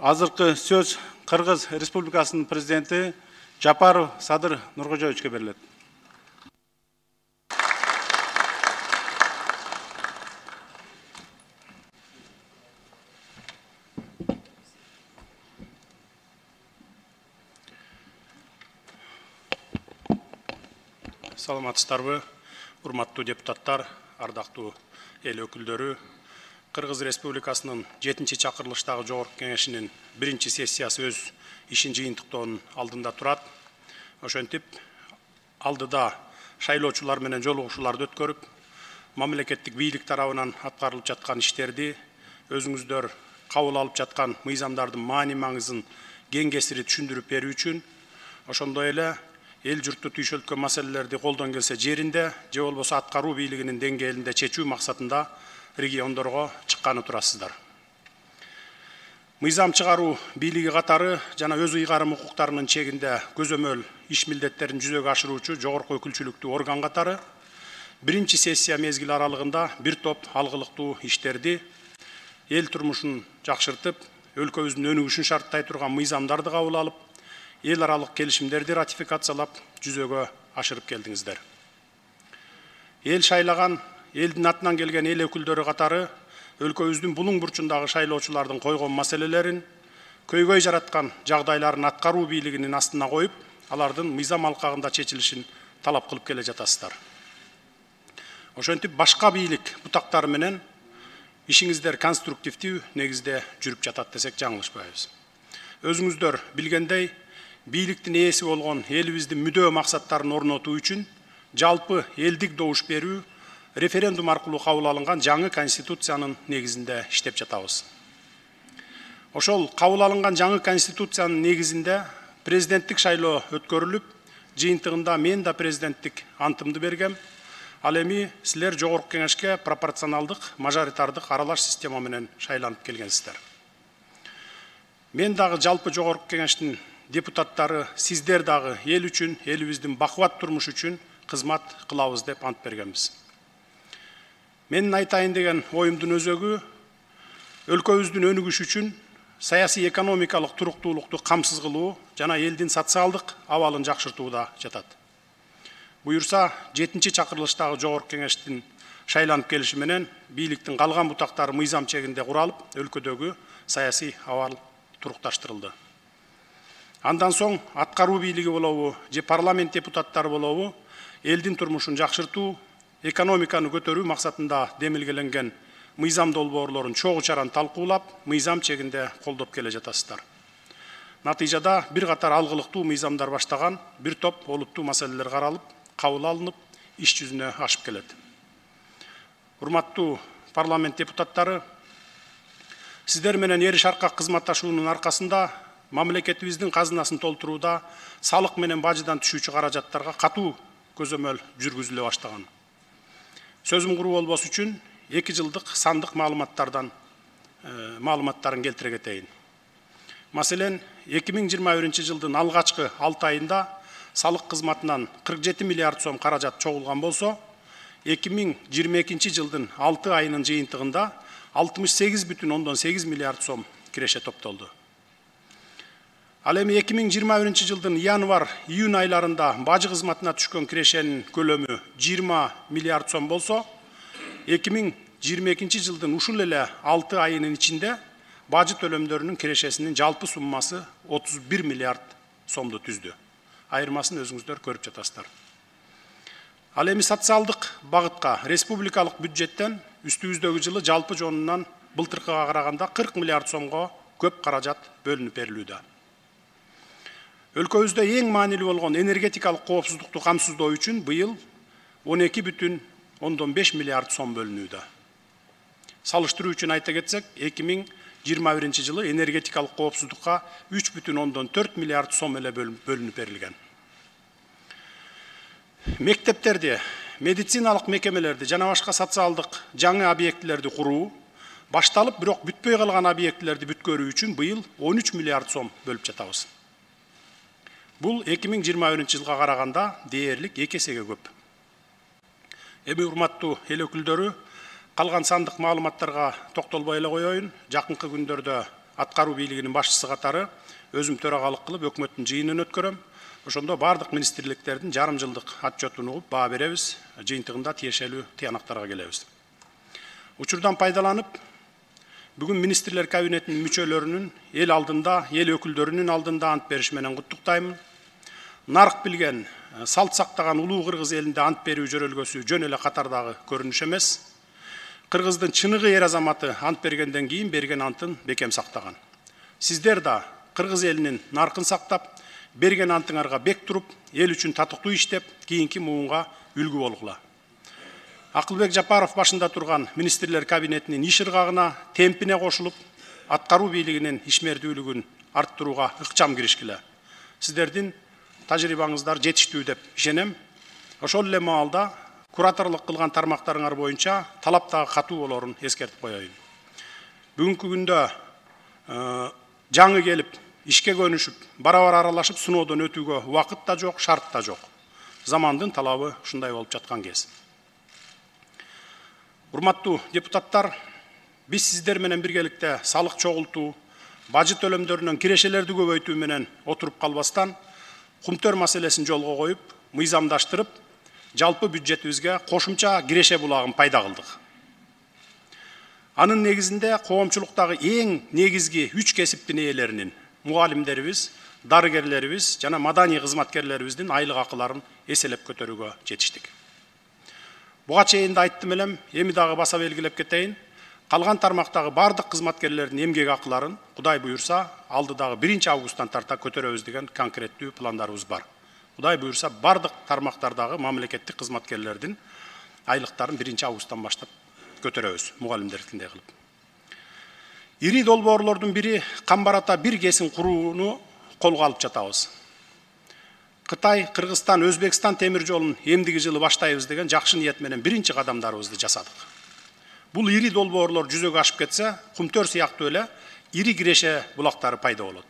Азыркы сөз Кыргыз Республикасынын президенти Жапаров Садыр Нуркожоевичке берилет. Саламатсыздарбы, урматтуу депутаттар, ардактуу эл өкүлдөрү. Кыргыз Республикасынын 7-чи чакырылыштагы Жогорку Кеңешинин 1-чи сессиясы өз ишин жыйынтыктоонун алдында турат. Ошентип, алдыда шайлоочулар менен жолугушууларды өткөрүп, мамлекеттик бийлик тарабынан аткарылып жаткан иштерди, өзүңүздөр кабыл алып жаткан мыйзамдардын маани маңызын кең кесири түшүндүрүп берүү үчүн, ошондой эле эл журтту түйшөлткөн маселелерди колдон келсе жеринде, же болбосо аткаруу бийлигинин деңгээлинде чечүү максатында региондорго чыкканы турасыздар. Мыйзам чыгаруу бийлиги катары жана өз ыйгарым укуктарынын чегинде көзөмөл иш милдеттерин жүзөгө ашыруучу жогорку өкүлчүлүктүү орган катары 1-чи сессия мезгили аралыгында бир топ алгылыктуу иштерди эл турмушун жакшыртып, өлкөбүздүн өнүгүшүн шарттай турган мыйзамдарды кабыл алып, эл аралык келишимдерди ратификациялап жүзөгө ашырып келдиңиздер. Эл шайлаган, элдин атынан келген эл өкүлдөрү катары өлкөбүздүн булуң бурчундагы шайлоочулардын койгон маселелерин, көйгөй жараткан жагдайларын аткаруу бийлигинин астына коюп, алардын мыйзам алкагында чечилишин талап кылып келе жатасыздар. Ошентип, башка бийлик бутактары менен ишиңиздер конструктивдүү негизде жүрүп жатат десек жаңылышпайбыз. Өзүңүздөр билгендей, бийликтин ээси болгон элибиздин мүдөө максаттарын орнотуу үчүн жалпы элдик добуш берүү референдум аркылуу кабыл алынган жаңы конституциянын негизинде иштеп жатабыз. Ошол кабыл алынган жаңы конституциянын негизинде президенттик шайлоо өткөрүлүп, жыйынтыгында мен да президенттик антымды бергем. Ал эми силер Жогорку Кеңешке пропорционалдык, мажоритардык аралаш система менен шайланып келгенсиздер. Мен дагы жалпы Жогорку Кеңештин депутаттары, сиздер дагы эл үчүн, элибиздин бакубат турмуш үчүн кызмат кылабыз деп ант бергенбиз. Менин айтайын деген оюмдун өзөгү өлкөбүздүн өнүгүшү үчүн саясий экономикалык туруктуулукту камсыз кылуу жана элдин социалдык абалын жакшыртууда жатат. Буюрса, 7-чи чакырылыштагы Жогорку Кеңештин шайланып келиши менен бийликтин калган бутактары мыйзам чегинде куралып, өлкөдөгү саясий абал турукташтырылды. Андан соң аткаруу бийлиги болобу, же парламент депутаттары болобу, элдин турмушун жакшыртуу, экономиканы көтөрүү максатында демилгеленген мыйзам долбоорлорун чогуу чаран талкуулап, мыйзам чегинде колдоп келе жатасыздар. Натыйжада бир катар алгылыктуу мыйзамдар баштаган бир топ олуттуу маселелер каралып, кабыл алынып, иш жүзүнө ашып келет. Урматтуу парламент депутаттары, сиздер менен эриш аркак кызматташуунун аркасында мамлекетибиздин казынасын толтурууда салык менен бажыдан түшүүчү каражаттарга катуу көзөмөл жүргүзүлө баштаган. Сөзүм куруу болбош үчүн 2 жылдык сандык маалыматтарын келтире кетейин. Маселен, 2021 жылдын алгачкы 6 айында салык кызматынан 47 миллиард сом каражат чогулган болсо, 2022 жылдын 6 айынын жыйынтыгында 68,8 миллиард сом киреше топтолду. Ал эми 2021 жылдын январь-июнь айларында бажы кызматына түшкөн кирешенин көлөмү 20 миллиард сом болсо, 2022 жылдын ушул эле 6 айынын ичинде бажы төлөмдөрүнүн кирешесинин жалпы суммасы 31 миллиард сомду түздү. Айырмасын өзүңүздөр көрүп жатасыздар. Ал эми социалдык багытка республикалык бюджеттен үстүбүздөгү жылы жалпы жонунан былтыркыга караганда 40 миллиард сомго көп каражат бөлүнүп берилүүдө. Өлкөбүздө эң маанилүү болгон энергетикалык коопсуздукту камсыздоо үчүн быйыл 12,5 миллиард сом бөлүнүүдө. Салыштыруу үчүн айта кетсек, 2021 жылы энергетикалык коопсуздукка 3,4 миллиард сом эле бөлүнүп берилген. Мектептерди, медициналык мекемелерди жана башка социалдык жаңы объектилерди куруу башталып, бирок бүтпөй калган объектилерди бүткөрүү үчүн быйыл 13 миллиард сом бөлүп жатабыз. Бул 2021 жылга караганда дээрлик 2 эсеге көп. Эми урматтуу эл өкүлдөрү, калган сандык маалыматтарга токтолбой эле коеюн. Жакынкы күндөрдө аткаруу бийлигинин башчысы катары өзүм төрагалык кылып өкмөттүн жыйынын өткөрөм. Ошондо бардык министрликтердин жарым жылдык отчетун угуп баа беребиз, жыйынтыгында тиешелүү тыянактарга келебиз. Учурдан пайдаланып, бүгүн министрлер кабинетинин мүчөлөрүнүн эл алдында, эл өкүлдөрүнүн алдында ант бериш менен куттуктаймын. Нарк билген, салт сактаган улуу кыргыз элинде ант берүү жөрөлгөсү жөн эле катардагы көрүнүш эмес. Кыргыздын чыныгы эр азаматы ант бергенден кийин берген антын бекем сактаган. Сиздер да кыргыз элинин наркын сактап, берген антыңарга бек туруп, эл үчүн татыктуу иштеп, кийинки муунга үлгү болгула. Акылбек Жапаров башында турган министрлер кабинетинин иш ыргагына, темпине кошулуп, аткаруу бийлигинин ишмердүүлүгүн арттырууга ыкчам киришкиле. Сиздердин тажрыйбаңыздар жетиштүү деп ишенем. Ошол эле маалда кураторлук кылган тармактарыңар боюнча талаптагы катуу болорун эскертип коеюн. Бүгүнкү күндө жаңы келип, ишке көнүшүп, бара-бара аралашып сыноодон өтүүгө убакыт да жок, шарт да жок. Замандын талабы ушундай болуп жаткан кез. Урматтуу депутаттар, биз сиздер менен биргеликте салык чогултуу, бажы төлөмдөрүнөн кирешелерди көбөйтүү менен отуруп калбастан, кумтөр маселесин жолго коюп, мыйзамдаштырып, жалпы бюджетибизге кошумча киреше булагын пайда кылдык. Анын негизинде коомчулуктагы эң негизги 3 кесиптин ээлеринин, мугалимдерибиз, дарыгерлерибиз жана маданий кызматкерлерибиздин айлык акыларын эселеп көтөрүүгө жетиштик. Буга чейин да айттым элем, эми дагы баса белгилеп кетейин. Калган тармактагы бардык кызматкерлердин эмгек акыларын Кудай буюрса, алдыдагы 1 августтан тарта көтөрөбүз деген конкреттүү пландарыбыз бар. Кудай буюрса, бардык тармактардагы мамлекеттик кызматкерлердин айлыктарын 1 августтан баштап көтөрөбүз, мугалимдердикиндей кылып. Ири долбоорлордун бири Камбарата 1 кесин курууну колго алып жатабыз. Кытай, Кыргызстан, Өзбекстан темир жолун эмдиги жылы баштайбыз деген жакшы ниет менен 1 кадамдарыбызды жасадык. Бул ири долбоорлор жүзөгө ашып кетсе, кумтөр сыяктуу эле ири киреше булактары пайда болот.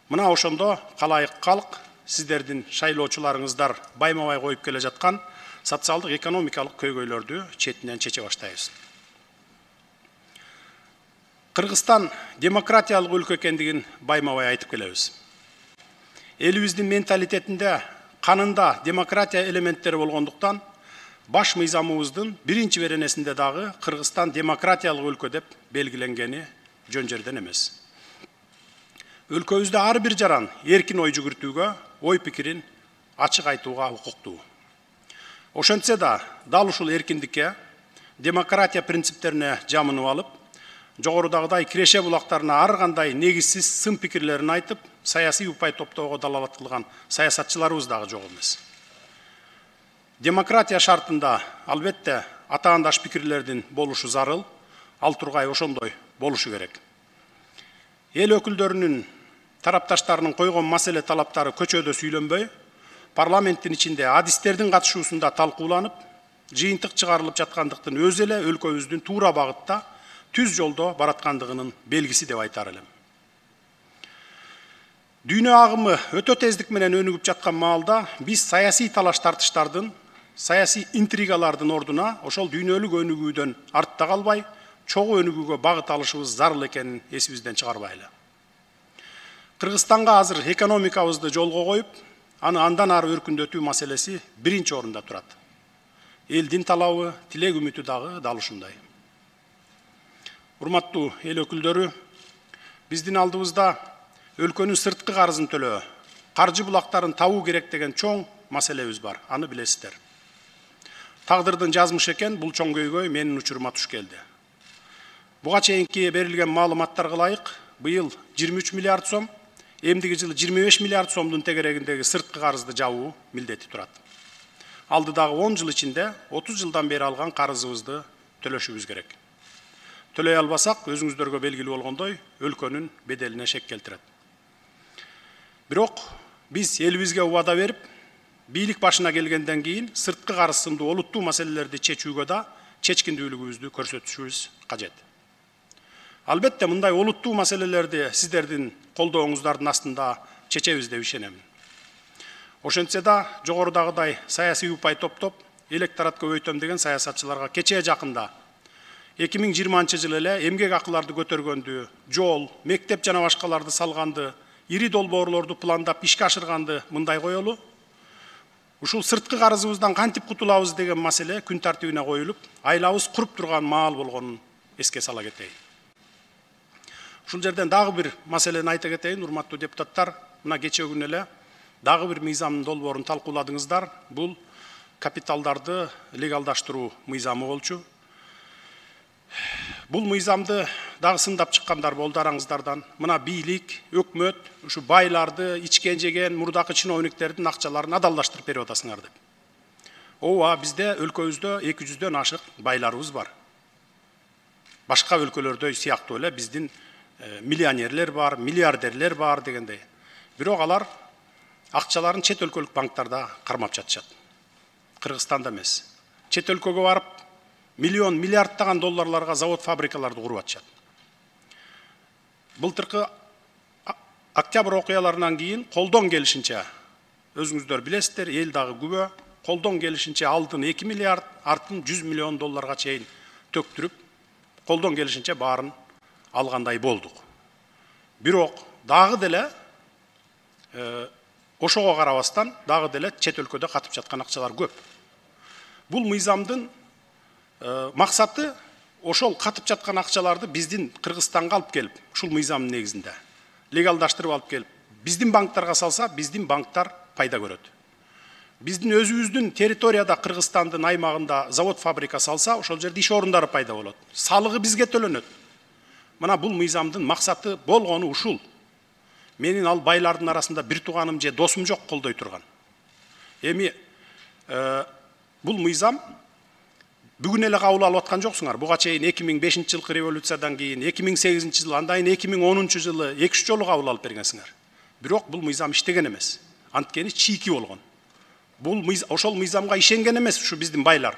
Мына ошондо калайык калк, сиздердин шайлоочуларыңыздар байма-бай коюп келе жаткан социалдык экономикалык көйгөйлөрдү четинен чече баштайбыз. Кыргызстан демократиялык өлкө экендигин байма-бай айтып келебиз. Элибиздин менталитетинде, канында демократия элементтери болгондуктан, баш мыйзамыбыздын 1 беренесинде дагы Кыргызстан демократиялык өлкө деп белгиленгени жөн жерден эмес. Өлкөбүздө ар бир жаран эркин ой жүгүртүүгө, ой пикирин ачык айтууга укуктуу. Ошентсе да, дал ушул эркиндикке, демократия принциптерине жамынып алып, жогорудагыдай киреше булактарына ар кандай негизсиз сын пикирлерин айтып, саясий упай топтоого далалат кылган саясатчыларыбыз дагы жок эмес. Демократия шартында албетте атаандаш пикирлердин болушу зарыл, ал тургай ошондой болушу керек. Эл өкүлдөрүнүн тарапташтарынын койгон маселе талаптары көчөдө сүйлөнбөй, парламенттин ичинде адистердин катышуусунда талкууланып, жыйынтык чыгарылып жаткандыктын өзү эле өлкөбүздүн туура багытта, түз жолдо бараткандыгынын белгиси деп айтар элем. Дүйнө агымы өтө тездик менен өнүгүп жаткан маалда биз саясий талаш тартыштардын, саясий интригалардын ордуна ошол дүйнөлүк өнүгүүдөн артта калбай, чогуу өнүгүүгө багыт алышыбыз зарыл экенин эсибизден чыгарбайлы. Кыргызстанга азыр экономикабызды жолго коюп, аны андан ары өркүндөтүү маселеси 1 орунда турат. Элдин талабы, тилек үмүтү дагы дал ушундай. Урматтуу эл өкүлдөрү, биздин алдыбызда өлкөнүн сырткы карызын төлөө, каржы булактарын табуу керек деген чоң маселебиз бар, аны билесиздер. Тагдырдын жазмышы экен, бул чоң көйгөй менин учурума туш келди. Буга чейинки берилген маалыматтарга ылайык, быйыл 23 миллиард сом, эмдиги жылы 25 миллиард сомдун тегерегиндеги сырткы карызды жабуу милдети турат. Алдыдагы 10 жыл ичинде 30 жылдан бери алган карызыбызды төлөшүбүз керек. Төлөй албасак, өзүңүздөргө белгилүү болгондой, өлкөнүн беделине шек келтирет. Бирок биз элибизге убада берип, бийлик башына келгенден кийин сырткы карыз сындуу олуттуу маселелерди чечүүгө да чечкиндүүлүгүбүздү көрсөтүшүбүз кажет. Албетте мындай олуттуу маселелерди сиздердин колдооңуздардын астында чечебиз деп ишенем. Ошентсе да, жогорудагыдай саясий упай топтоп, электорат көбөйтөм деген саясатчыларга кечээ жакында 2020 жылы эле эмгек акыларды көтөргөндү, жол, мектеп жана башкаларды салганды, ири долбоорлорду пландап ишке ашырганды мындай коелу. Ушул сырткы карызыбыздан кантип кутулабыз деген маселе күн тартибине коюлуп, айлабыз куруп турган маал болгонун эске сала кетейин. Ушул жерден дагы бир маселени айта кетейин, урматтуу депутаттар. Мына кечээ күнү эле дагы бир мыйзамдын долбоорун талкууладыңыздар. Бул капиталдарды легалдаштыруу мыйзамы болчу. Бул мыйзамды дагы сындап чыккандар болду араңыздардан. Мына бийлик, өкмөт ушу байларды, ичкен жеген мурдакы чиновниктердин акчаларын адалдаштырып берип атасыңар деп. Ооба, бизде өлкөбүздө 200дөн ашык байларыбыз бар. Башка өлкөлөрдө сыяктуу эле биздин миллионерлер бар, миллиардерлер бар дегендей. Бирок алар акчаларын чет өлкөлүк банктарда кармап жатышат. Кыргызстанда эмес. Чет өлкөгө барып, миллион, миллиардтаган долларларга завод, фабрикаларды куруп атышат. Былтыркы октябрь окуяларынан кийин колдон келишинче, өзүңүздөр билесиздер, эл дагы күбө, колдон келишинче алдын 2 миллиард, артын 100 миллион долларга чейин төктүрүп, колдон келишинче баарын алгандай болдук. Бирок дагы деле ошого карабастан дагы деле чет өлкөдө катып жаткан акчалар көп. Бул мыйзамдын максаты ошол катып жаткан акчаларды биздин Кыргызстанга алып келип, ушул мыйзамдын негизинде легалдаштырып алып келип, биздин банктарга салса, биздин банктар пайда көрөт. Биздин өзүбүздүн территорияда Кыргызстандын аймагында завод, фабрика салса, ошол жерде иш орундары пайда болот. Салыгы бизге төлөнөт. Мына бул мыйзамдын максаты болгону ушул. Менин ал байлардын арасында бир тууганым же досум жок колдой турган. Эми бул мыйзам бүгүн эле кабыл алып аткан жоксуңар. Буга чейин 2005 жылкы революциядан кийин, 2008 жылы, андан кийин 2010 жылы 2-3 жолу кабыл алып бергенсиңер. Бирок бул мыйзам иштеген эмес. Анткени чийки болгон. Бул ошол мыйзамга ишенген эмес ушу биздин байлар.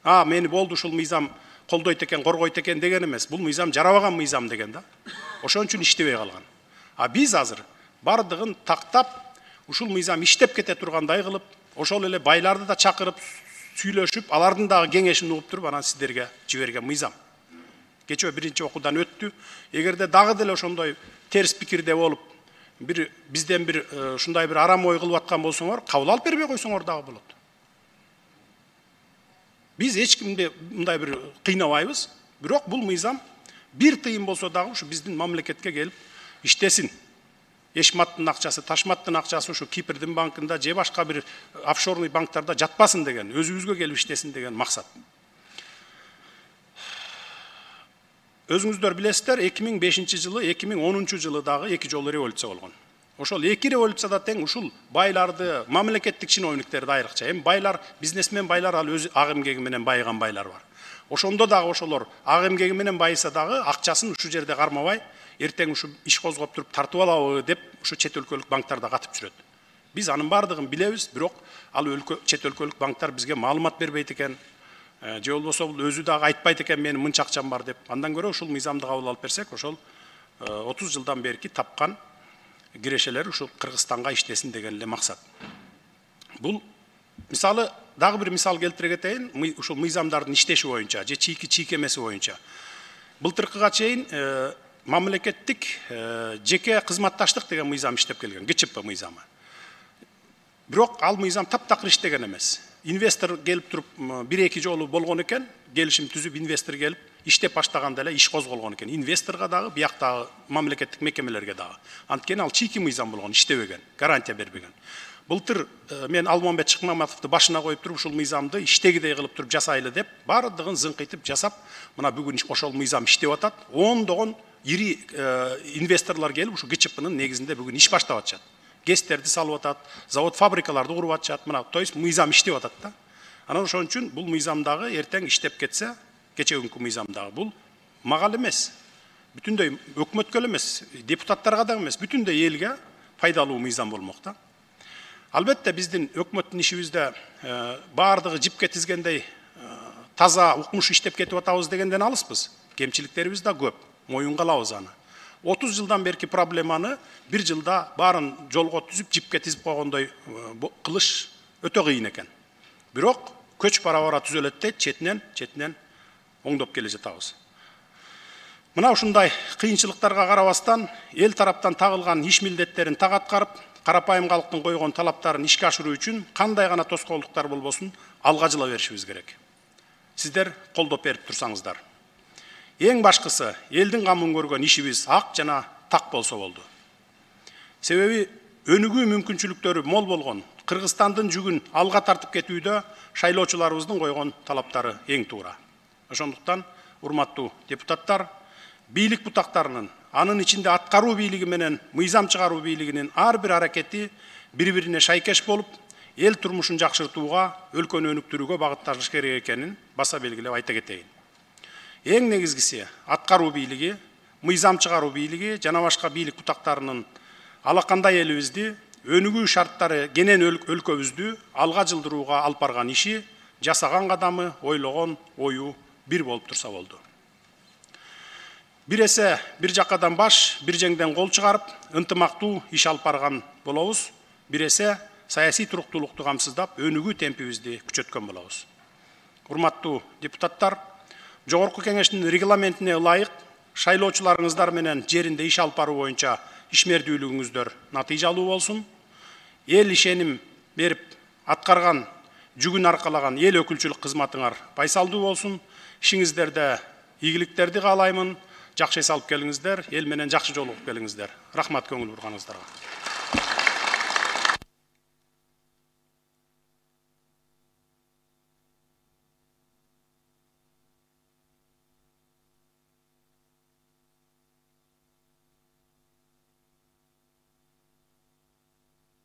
Мени болду ушул мыйзам колдойт экен, коргойт экен деген эмес. Бул мыйзам жарабаган мыйзам деген да. Ошон үчүн иштебей калган. Биз азыр бардыгын тактап, ушул мыйзам иштеп кете тургандай кылып, ошол эле байларды да чакырып, сүйлөшүп, алардын дагы кеңешин угуп туруп, анан сиздерге жиберген мыйзам. Кечээ биринчи окуудан өттү. Эгерде дагы деле ошондой терс пикирде болуп, бизден бир ушундай бир арам ой кылып аткан болсоңор, кабыл алып бербей койсоңор дагы болот. Биз эч кимди мындай бир кыйнабайбыз. Бирок бул мыйзам бир тыйын болсо дагы ушу биздин мамлекетке келип иштесин. Эшматтын акчасы, Ташматтын акчасы ушу Кипрдин банкында же башка бир офшорный банктарда жатпасын деген, өзүбүзгө келип иштесин деген максат. Өзүңүздөр билесиздер, 2005 жылы, 2010 жылы дагы 2 жолу революция болгон. Ошол 2 революцияда тең ушул байларды, мамлекеттик чиновниктерди айрыкча, эми байлар, бизнесмен байлар ал өз ак эмгеги менен байыган байлар бар. Ошондо дагы ошолор ак эмгеги менен байыса дагы акчасын ушу жерде кармабай, эртең ушу иш козгоп туруп тартып алабы деп ушу чет өлкөлүк банктарда катып жүрөт. Биз анын бардыгын билебиз, бирок ал чет өлкөлүк банктар бизге маалымат бербейт экен. Же болбосо бул өзү дагы айтпайт экен менин мынча акчам бар деп. Андан көрө ушул мыйзамды кабыл алып берсек, ошол 30 жылдан берки тапкан кирешелер ушул Кыргызстанга иштесин деген эле максат. Бул мисалы дагы бир мисал келтире кетейин, ушул мыйзамдардын иштеши боюнча же чийкемеси боюнча. Былтыркыга чейин мамлекеттик жеке кызматташтык деген мыйзам иштеп келген, ГЧП мыйзамы. Бирок ал мыйзам таптакыр иштеген эмес. Инвестор келип туруп 1-2 жолу болгон экен, келишим түзүп инвестор келип иштеп баштаганда эле иш козголгон экен. Инвесторго дагы, бияктагы мамлекеттик мекемелерге дагы. Анткени ал чийки мыйзам болгон, иштебеген, гарантия бербеген. Былтыр мен Алмамбет Шыкмаматовду башына коюп туруп ушул мыйзамды иштегидей кылып туруп жасайлы деп, бардыгын зыңкыйтып жасап, мына бүгүн ошол мыйзам иштеп атат. Ондогон ири инвесторлор келип ушу ГЧПнын негизинде бүгүн иш баштап атышат. ГЭСтерди салып атат, завод, фабрикаларды куруп атышат. Мына, то есть мыйзам иштеп атат да. Анан ошон үчүн бул мыйзамдагы эртең иштеп кетсе, кечеүнкү мыйзамдагы бул мага эмес, бүтүндөй өкмөткө эмес, депутаттарга да эмес, бүтүндөй элге пайдалуу мыйзам болмок да. Албетте биздин өкмөттүн ишибизде бардыгы жипке тизгендей таза укмуш иштеп кетип атабыз дегенден алыспыз. Кемчиликтерибиз да көп, моюнга алабыз аны. 30 жылдан берки проблеманы бир жылда баарын жолго түзүп, жипке тизип койгондой кылыш өтө кыйын экен. Бирок көч бара-бара түзөлөт дейт, четинен оңдоп келе жатабыз. Мына ушундай кыйынчылыктарга карабастан эл тараптан тагылган иш милдеттерин так аткарып, карапайым калктын койгон талаптарын ишке ашыруу үчүн кандай гана тоскоолдуктар болбосун алга жыла беришибиз керек. Сиздер колдоп берип турсаңыздар. Эң башкысы элдин камын көргөн ишибиз ак жана так болсо болду. Себеби өнүгүү мүмкүнчүлүктөрү мол болгон Кыргызстандын жүгүн алга тартып кетүүдө шайлоочуларыбыздын койгон талаптары эң туура. Ошондуктан, урматтуу депутаттар, бийлик бутактарынын, анын ичинде аткаруу бийлиги менен мыйзам чыгаруу бийлигинин ар бир аракети бири-бирине шайкеш болуп, эл турмушун жакшыртууга, өлкөнү өнүктүрүүгө багытталыш керек экенин баса белгилеп айта кетейин. Эң негизгиси аткаруу бийлиги, мыйзам чыгаруу бийлиги жана башка бийлик бутактарынын алакандай элибизди өнүгүү шарттары кенен өлкөбүздү алга жылдырууга алып барган иши, жасаган кадамы, ойлогон ою бир болуп турса болду. Бир эсе бир жакадан баш, бир жеңден кол чыгарып, ынтымактуу иш алып барган болобуз. Бир эсе саясий туруктуулукту камсыздап, өнүгүү темпибизди күчөткөн болобуз. Урматтуу депутаттар, Жогорку Кеңештин регламентине ылайык шайлоочуларыңыздар менен жеринде иш алып баруу боюнча ишмердүүлүгүңүздөр натыйжалуу болсун. Эл ишеним берип аткарган жүгүн аркалаган эл өкүлчүлүк кызматыңар байсалдуу болсун. Ишиңиздерде ийгиликтерди каалаймын. Жакшы эс алып келиңиздер, эл менен жакшы жолугуп келиңиздер. Рахмат көңүл бурганыңыздарга.